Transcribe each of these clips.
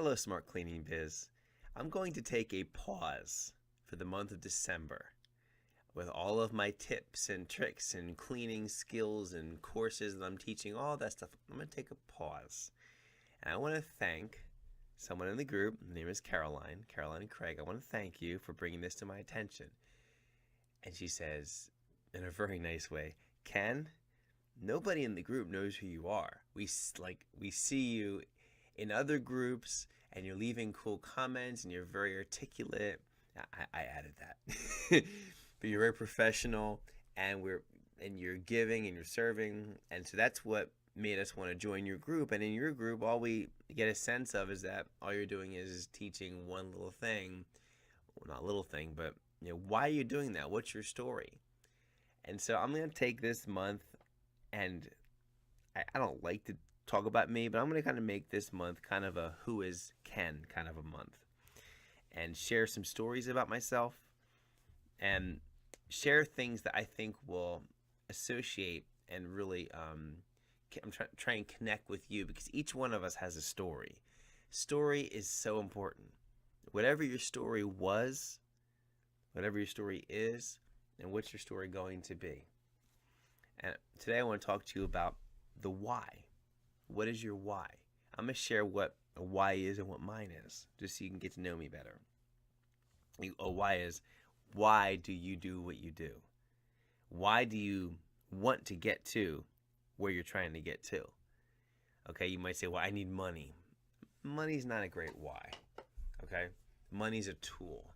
Hello, Smart Cleaning Biz. I'm going to take a pause for the month of December with all of my tips and tricks and cleaning skills and courses that I'm teaching, all that stuff. I'm going to take a pause. And I want to thank someone in the group. Her name is Caroline and Craig. I want to thank you for bringing this to my attention. And she says, in a very nice way, Ken, nobody in the group knows who you are. We see you in other groups, and you're leaving cool comments, and you're very articulate. I added that, but you're very professional, and you're giving and you're serving, and so that's what made us want to join your group. And in your group, all we get a sense of is that all you're doing is teaching one little thing, well, not little thing, but why are you doing that? What's your story? And so I'm going to take this month, and I don't like to talk about me, but I'm going to kind of make this month kind of a who is Ken kind of a month, and share some stories about myself and share things that I think will associate and really I'm try and connect with you, because each one of us has a story. Story is so important. Whatever your story was, whatever your story is, and what's your story going to be. And today I want to talk to you about the why. What is your why? I'm going to share what a why is and what mine is, just so you can get to know me better. A why is, why do you do what you do? Why do you want to get to where you're trying to get to? Okay, you might say, well, I need money. Money's not a great why. Okay? Money's a tool.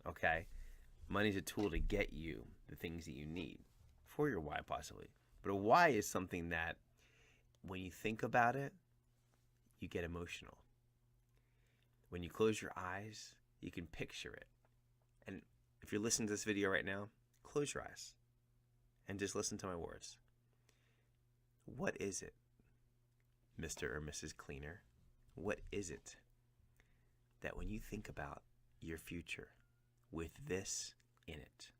Okay? Money's a tool to get you the things that you need for your why, possibly. But a why is something that when you think about it, you get emotional. When you close your eyes, you can picture it. And if you're listening to this video right now, close your eyes and just listen to my words. What is it, Mr. or Mrs. Cleaner? What is it that when you think about your future with this in it,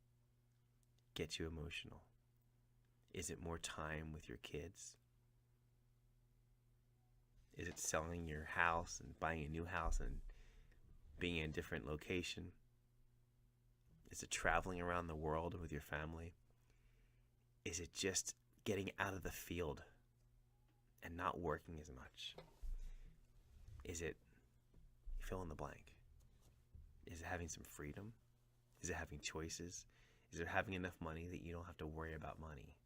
gets you emotional? Is it more time with your kids? Is it selling your house and buying a new house and being in a different location? Is it traveling around the world with your family? Is it just getting out of the field and not working as much? Is it fill in the blank? Is it having some freedom? Is it having choices? Is it having enough money that you don't have to worry about money?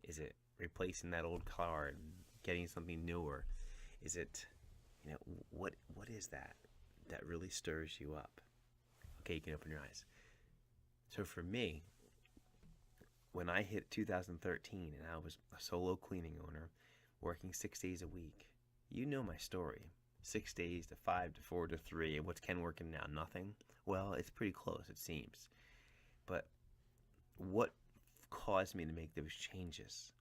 Is it replacing that old car and getting something newer? Is it, what is that really stirs you up? Okay, you can open your eyes. So for me, when I hit 2013 and I was a solo cleaning owner, working 6 days a week, you know my story. 6 days to 5 to 4 to 3, and what's Ken working now? Nothing? Well, it's pretty close, it seems. But what caused me to make those changes?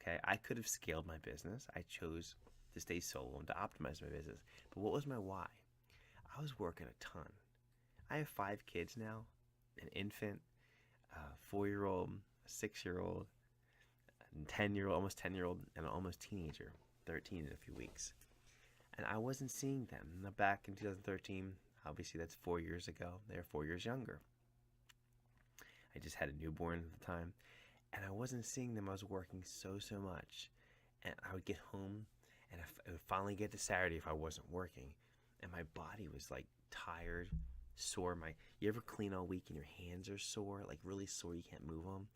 Okay, I could have scaled my business. I chose to stay solo and to optimize my business. But what was my why? I was working a ton. I have 5 kids now, an infant, a 4-year-old, a 6-year-old, a 10-year-old, almost 10-year-old, and an almost teenager, 13 in a few weeks. And I wasn't seeing them. Now, back in 2013, obviously that's 4 years ago. They're 4 years younger. I just had a newborn at the time. And I wasn't seeing them. I was working so much. And I would get home, and I would finally get to Saturday if I wasn't working. And my body was like tired, sore. You ever clean all week and your hands are sore, like really sore, you can't move them?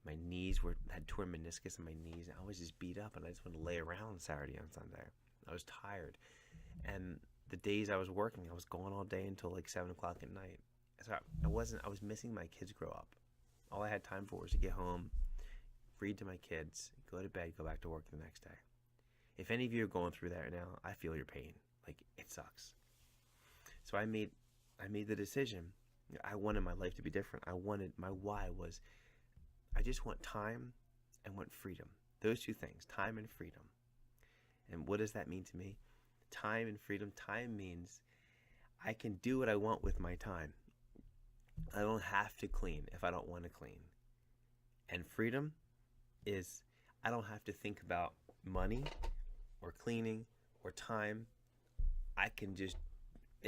My knees had torn meniscus in my knees, and I was just beat up, and I just wanted to lay around Saturday and Sunday. I was tired. And the days I was working, I was going all day until like 7 o'clock at night. So I was missing my kids grow up. All I had time for was to get home, read to my kids, go to bed, go back to work the next day. If any of you are going through that right now, I feel your pain. Like, it sucks. So I made the decision. I wanted my life to be different. My why was, I just want time and want freedom. Those two things, time and freedom. And what does that mean to me? Time and freedom. Time means I can do what I want with my time. I don't have to clean if I don't want to clean. And freedom is I don't have to think about money or cleaning or time. I can just,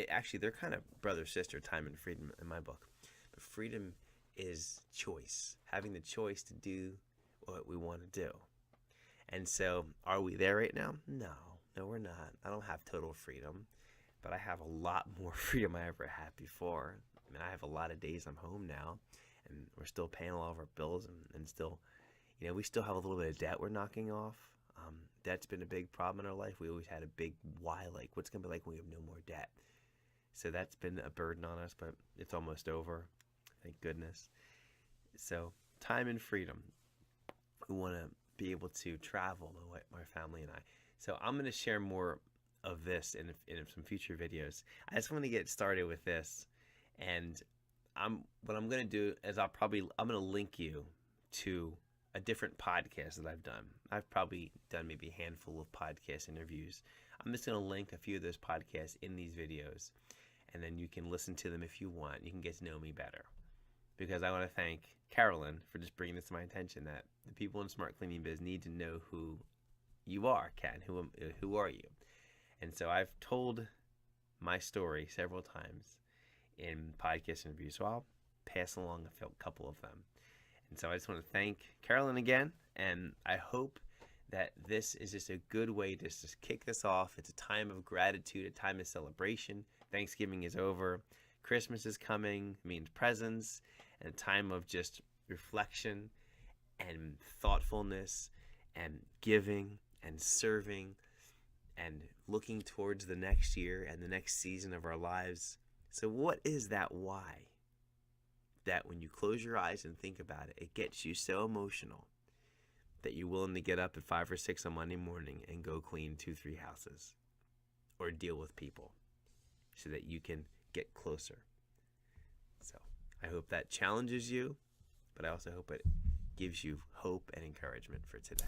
actually, they're kind of brother, sister, time and freedom in my book. But freedom is choice, having the choice to do what we want to do. And so, are we there right now? No, we're not. I don't have total freedom, but I have a lot more freedom I ever had before. I mean, I have a lot of days I'm home now, and we're still paying all of our bills, and still, we still have a little bit of debt we're knocking off. Debt's been a big problem in our life. We always had a big why, like, what's going to be like when we have no more debt? So that's been a burden on us, but it's almost over, thank goodness. So time and freedom. We want to be able to travel, my family and I. So I'm going to share more of this in some future videos. I just want to get started with this, and what I'm going to do is I'm going to link you to a different podcast that I've done. I've probably done maybe a handful of podcast interviews. I'm just going to link a few of those podcasts in these videos, and then you can listen to them if you want. You can get to know me better, because I want to thank Carolyn for just bringing this to my attention, that the people in smart cleaning biz need to know who you are, Kat. Who are you? And so I've told my story several times in podcast interviews, so I'll pass along a couple of them. And so I just want to thank Carolyn again, and I hope that this is just a good way to just kick this off. It's a time of gratitude, a time of celebration. Thanksgiving is over. Christmas is coming, means presents, and a time of just reflection and thoughtfulness and giving and serving and looking towards the next year and the next season of our lives. So what is that why? That when you close your eyes and think about it, it gets you so emotional that you're willing to get up at 5 or 6 on Monday morning and go clean 2-3 houses or deal with people so that you can get closer. So I hope that challenges you, but I also hope it gives you hope and encouragement for today.